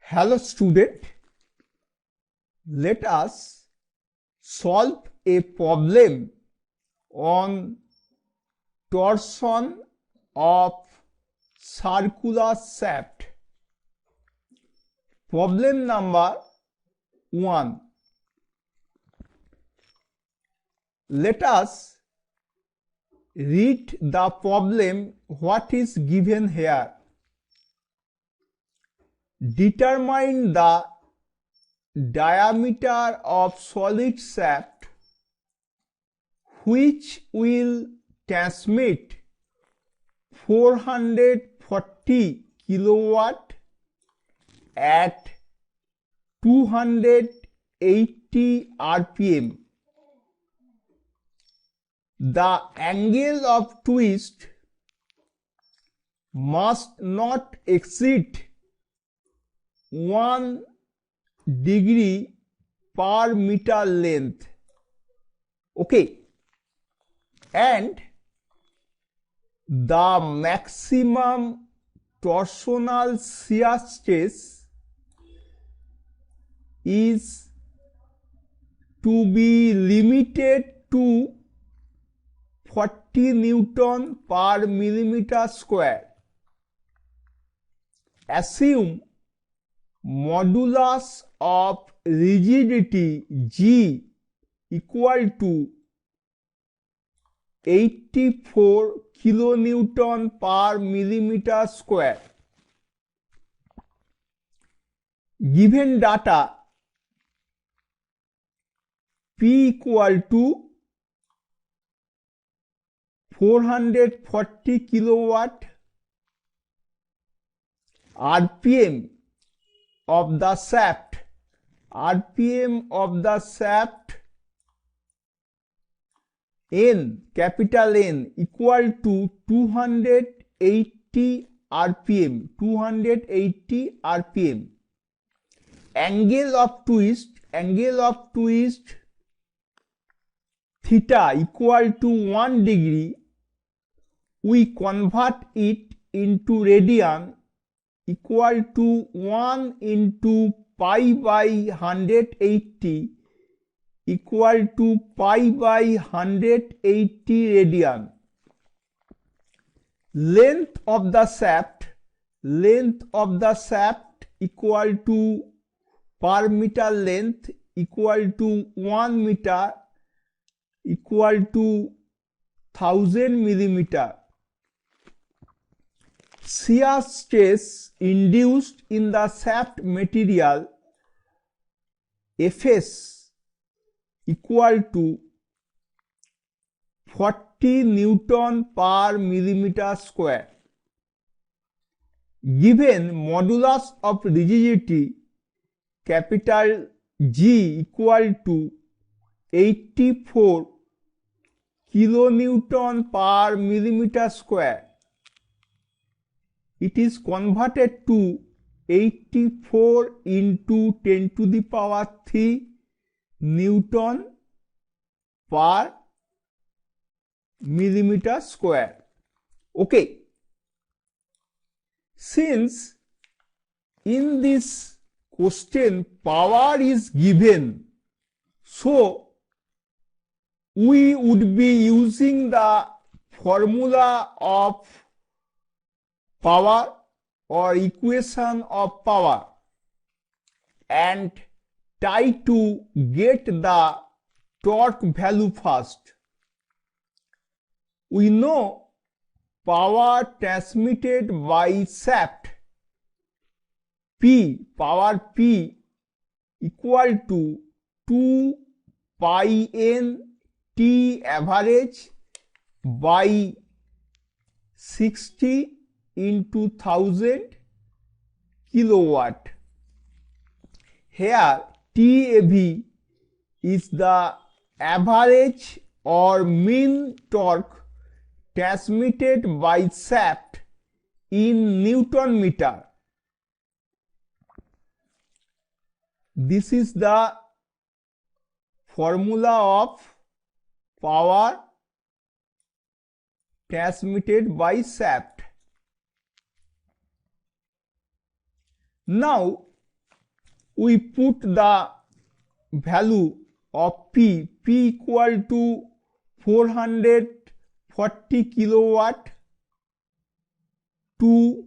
Hello student, let us solve a problem on torsion of circular shaft. Problem number 1. Let us read the problem what is given here. Determine the diameter of solid shaft which will transmit 440 kilowatt at 280 rpm. The angle of twist must not exceed 1 degree per meter length. Okay, and the maximum torsional shear stress is to be limited to 40 Newton per millimeter square. Assume modulus of rigidity G equal to 84 kilonewton per millimeter square. Given data P equal to 440 kilowatt, RPM of the shaft, N, capital N equal to 280 rpm, angle of twist theta equal to 1 degree. We convert it into radian equal to 1 into pi by 180 equal to pi by 180 radian. Length of the shaft equal to per meter length equal to 1 meter equal to 1000 millimeter. Shear stress induced in the shaft material Fs equal to 40 Newton per millimeter square. Given modulus of rigidity capital G equal to 84 kilonewton per millimeter square, it is converted to 84 into 10 to the power 3 Newton per millimeter square. Okay, since in this question power is given, so we would be using the formula of power or equation of power and try to get the torque value first. We know power transmitted by shaft P, power P equal to 2 pi n T average by 60 into 1000 kilowatt. Here TAV is the average or mean torque transmitted by shaft in Newton meter. This is the formula of power transmitted by shaft. Now we put the value of P equal to 440 kilowatt to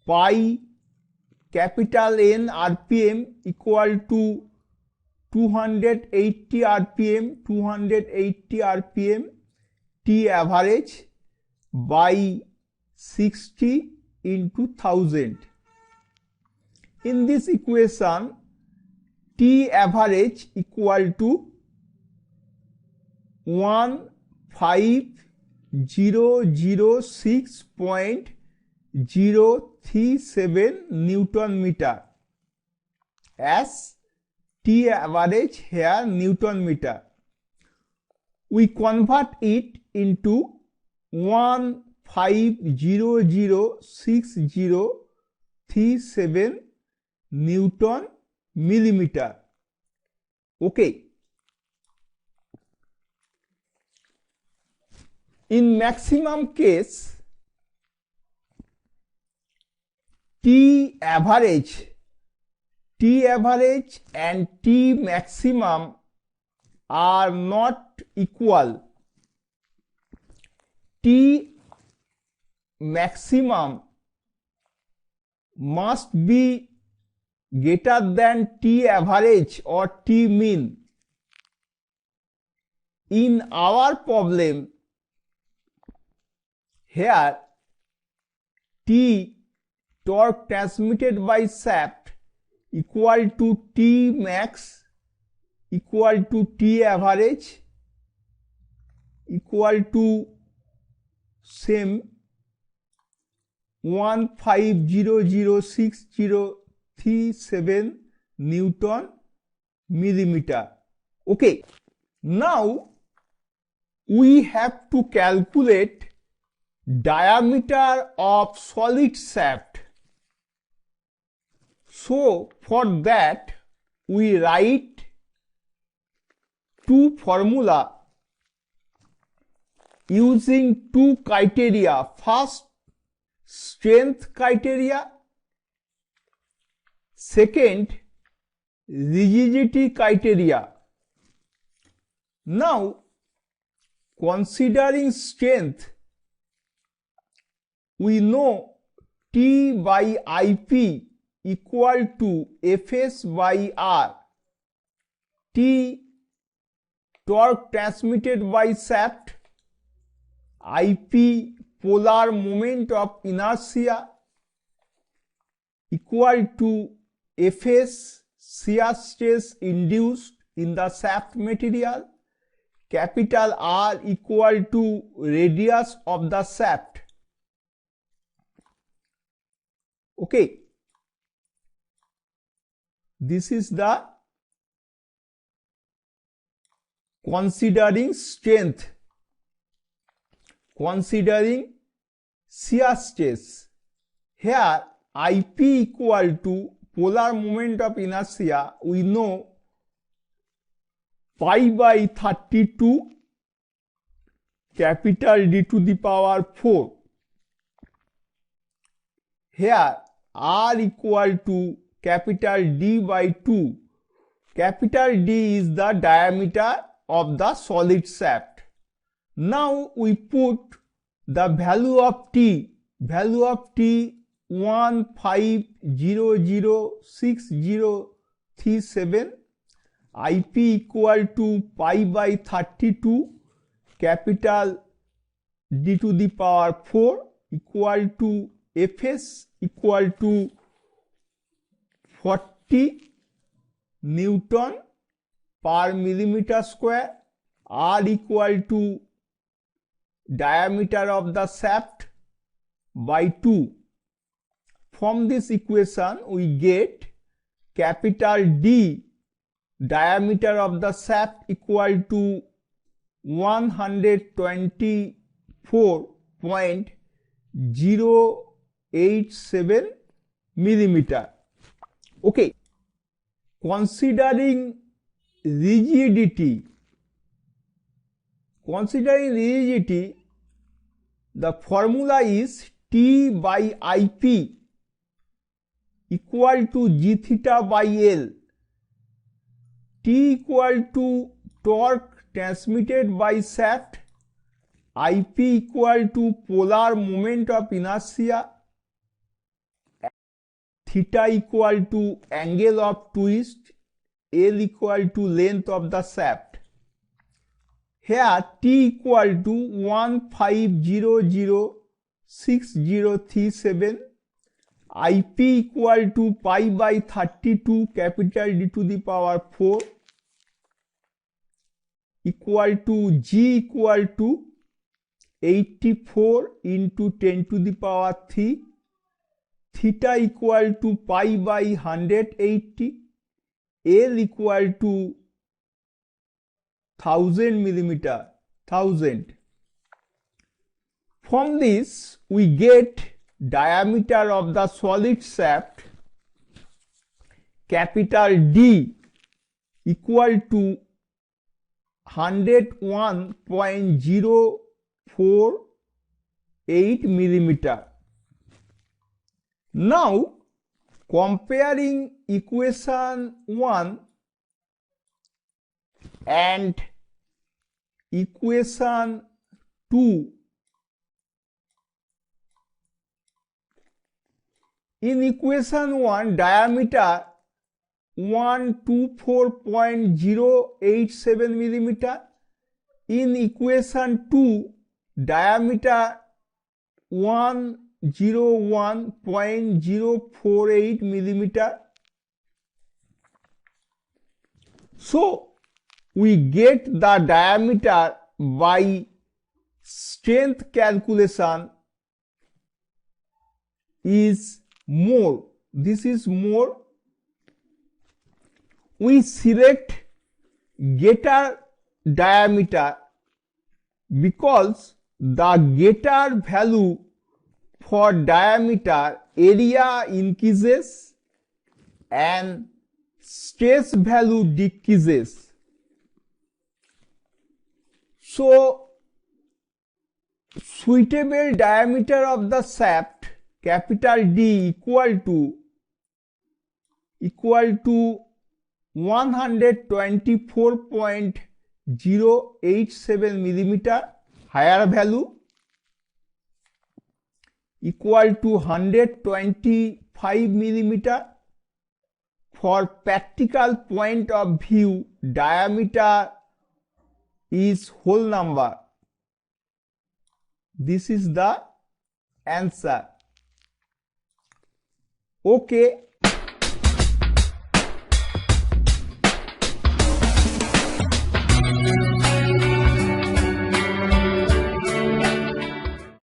pi capital N RPM equal to 280 RPM T average by 60 into 1000. In this equation, T average equal to 15006.037 Newton meter as T average here Newton meter. We convert it into 15006.037 Newton millimeter. Okay. In maximum case, T average and T maximum are not equal. T maximum must be greater than T average or T mean. In our problem, here T torque transmitted by shaft equal to T max equal to T average equal to same 15006.037 Newton millimeter. Okay, now we have to calculate diameter of solid shaft. So for that we write two formula using two criteria. First, strength criteria. Second, rigidity criteria. Now, considering strength, we know T by IP equal to Fs by R. T torque transmitted by shaft, IP polar moment of inertia equal to Fs shear stress induced in the shaft material, capital R equal to radius of the shaft. Okay, this is the considering strength. Considering shear stress, here IP equal to polar moment of inertia, we know pi by 32 capital D to the power 4. Here R equal to capital D by 2. Capital D is the diameter of the solid shaft. Now we put the value of T 15006.037, IP equal to pi by 32 capital D to the power 4 equal to Fs equal to 40 Newton per millimeter square, R equal to diameter of the shaft by 2. From this equation we get capital D diameter of the shaft equal to 124.087 millimeter. Okay, considering rigidity, the formula is T by IP. equal to g theta by L. T equal to torque transmitted by shaft. IP equal to polar moment of inertia. Theta equal to angle of twist. L equal to length of the shaft. Here T equal to 15006037. IP equal to pi by 32 capital D to the power 4 equal to G equal to 84 into 10 to the power 3. Theta equal to pi by 180. L equal to 1000 millimeter. 1000. From this we get diameter of the solid shaft capital D equal to 101.048 millimeter. Now comparing equation 1 and equation 2. In equation 1, diameter 124.087 millimeter. In equation 2, diameter 101.048 millimeter. So we get the diameter by strength calculation is more. This is more. We select greater diameter because the greater value for diameter area increases and stress value decreases. So suitable diameter of the shaft capital D equal to 124.087 millimeter, higher value equal to 125 millimeter. For practical point of view, diameter is whole number. This is the answer. Okay.